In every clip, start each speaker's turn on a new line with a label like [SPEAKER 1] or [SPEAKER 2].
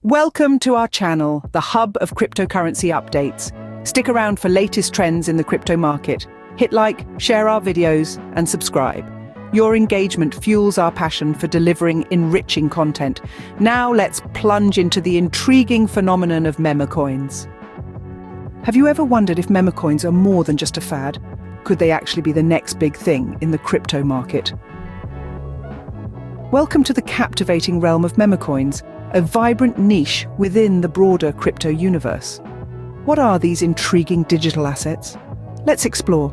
[SPEAKER 1] Welcome to our channel, the hub of cryptocurrency updates. Stick around for latest trends in the crypto market. Hit like, share our videos, and subscribe. Your engagement fuels our passion for delivering enriching content. Now let's plunge into the intriguing phenomenon of Memecoins. Have you ever wondered if Memecoins are more than just a fad? Could they actually be the next big thing in the crypto market? Welcome to the captivating realm of Memecoins, a vibrant niche within the broader crypto universe. What are these intriguing digital assets? Let's explore.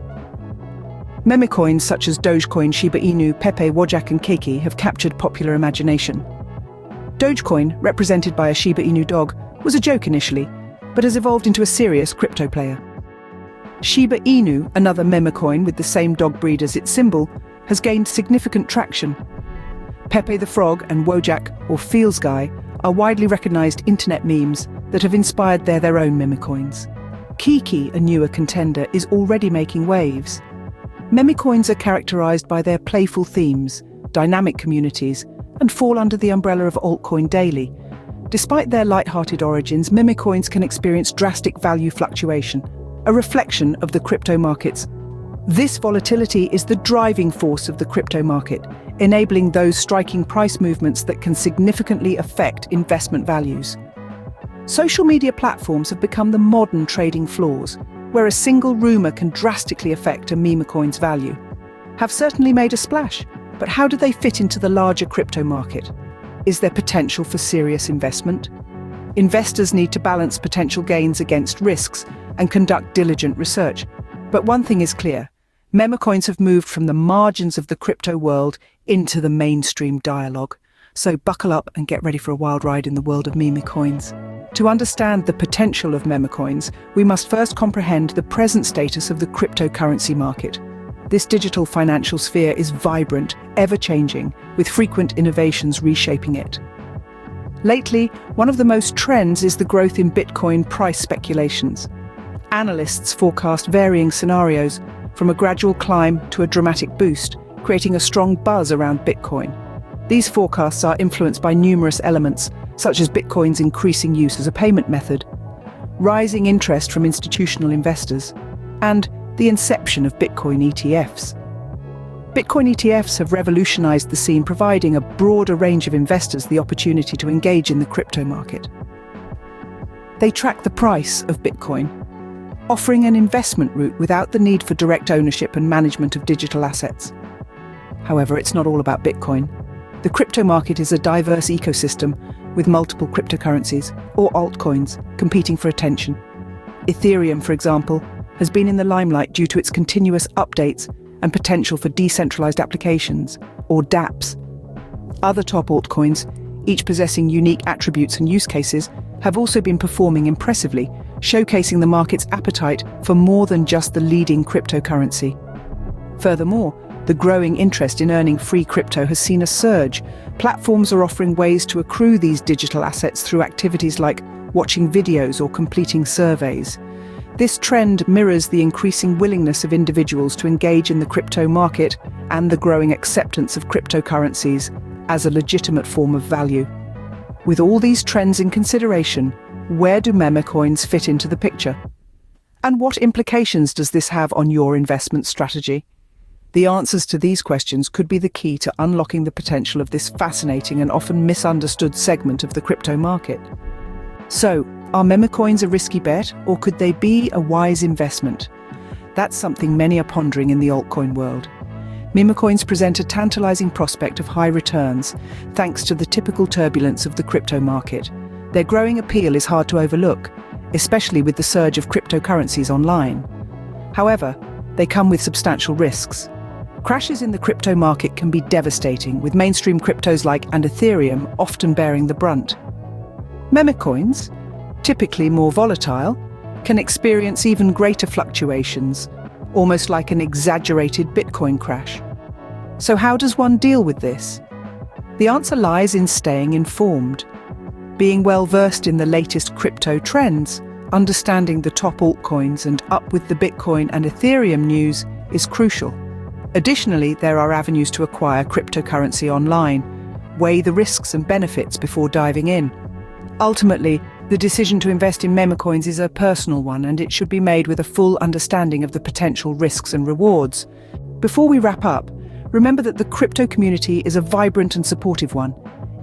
[SPEAKER 1] Memecoins such as Dogecoin, Shiba Inu, Pepe, Wojak and Keiki have captured popular imagination. Dogecoin, represented by a Shiba Inu dog, was a joke initially, but has evolved into a serious crypto player. Shiba Inu, another Memecoin with the same dog breed as its symbol, has gained significant traction. Pepe the Frog and Wojak, or Feels Guy, are widely recognized internet memes that have inspired their own Memecoins. Keiki, a newer contender, is already making waves. Memecoins are characterized by their playful themes, dynamic communities, and fall under the umbrella of altcoin daily. Despite their light-hearted origins, Memecoins can experience drastic value fluctuation, a reflection of the crypto markets. This volatility is the driving force of the crypto market, enabling those striking price movements that can significantly affect investment values. Social media platforms have become the modern trading floors, where a single rumor can drastically affect a Memecoin's value. Have certainly made a splash, but how do they fit into the larger crypto market? Is there potential for serious investment? Investors need to balance potential gains against risks and conduct diligent research. But one thing is clear: Memecoins have moved from the margins of the crypto world into the mainstream dialogue. So buckle up and get ready for a wild ride in the world of Memecoins. To understand the potential of Memecoins, we must first comprehend the present status of the cryptocurrency market. This digital financial sphere is vibrant, ever-changing, with frequent innovations reshaping it. Lately, one of the most trends is the growth in Bitcoin price speculations. Analysts forecast varying scenarios, from a gradual climb to a dramatic boost, creating a strong buzz around Bitcoin. These forecasts are influenced by numerous elements, such as Bitcoin's increasing use as a payment method, rising interest from institutional investors, and the inception of Bitcoin ETFs. Bitcoin ETFs have revolutionized the scene, providing a broader range of investors the opportunity to engage in the crypto market. They track the price of Bitcoin, offering an investment route without the need for direct ownership and management of digital assets. However, it's not all about Bitcoin. The crypto market is a diverse ecosystem with multiple cryptocurrencies, or altcoins, competing for attention. Ethereum, for example, has been in the limelight due to its continuous updates and potential for decentralized applications, or dApps. Other top altcoins, each possessing unique attributes and use cases, have also been performing impressively, showcasing the market's appetite for more than just the leading cryptocurrency. Furthermore, the growing interest in earning free crypto has seen a surge. Platforms are offering ways to accrue these digital assets through activities like watching videos or completing surveys. This trend mirrors the increasing willingness of individuals to engage in the crypto market and the growing acceptance of cryptocurrencies as a legitimate form of value. With all these trends in consideration, where do Memecoins fit into the picture? And what implications does this have on your investment strategy? The answers to these questions could be the key to unlocking the potential of this fascinating and often misunderstood segment of the crypto market. So, are Memecoins a risky bet, or could they be a wise investment? That's something many are pondering in the altcoin world. Memecoins present a tantalizing prospect of high returns, thanks to the typical turbulence of the crypto market. Their growing appeal is hard to overlook, especially with the surge of cryptocurrencies online. However, they come with substantial risks. Crashes in the crypto market can be devastating, with mainstream cryptos like Ethereum often bearing the brunt. Memecoins, typically more volatile, can experience even greater fluctuations, almost like an exaggerated Bitcoin crash. So how does one deal with this? The answer lies in staying informed. Being well versed in the latest crypto trends, understanding the top altcoins and up with the Bitcoin and Ethereum news is crucial. Additionally, there are avenues to acquire cryptocurrency online. Weigh the risks and benefits before diving in. Ultimately, the decision to invest in Memecoins is a personal one, and it should be made with a full understanding of the potential risks and rewards. Before we wrap up, remember that the crypto community is a vibrant and supportive one.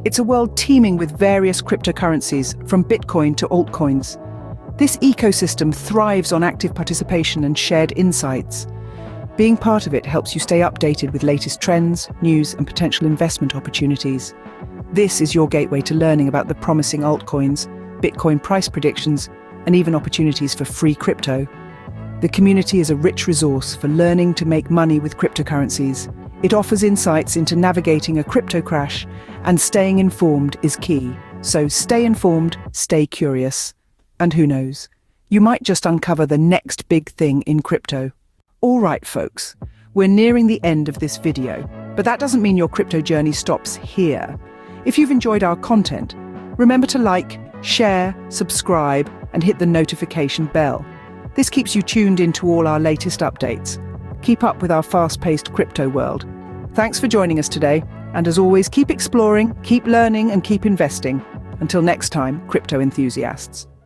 [SPEAKER 1] It's a world teeming with various cryptocurrencies, from Bitcoin to altcoins. This ecosystem thrives on active participation and shared insights. Being part of it helps you stay updated with latest trends, news, and potential investment opportunities. This is your gateway to learning about the promising altcoins, Bitcoin price predictions, and even opportunities for free crypto. The community is a rich resource for learning to make money with cryptocurrencies. It offers insights into navigating a crypto crash, and staying informed is key. So stay informed, stay curious. And who knows, you might just uncover the next big thing in crypto. All right, folks, we're nearing the end of this video, but that doesn't mean your crypto journey stops here. If you've enjoyed our content, remember to like, share, subscribe, and hit the notification bell. This keeps you tuned into all our latest updates. Keep up with our fast-paced crypto world. Thanks for joining us today, and as always, keep exploring, keep learning, and keep investing. Until next time, crypto enthusiasts.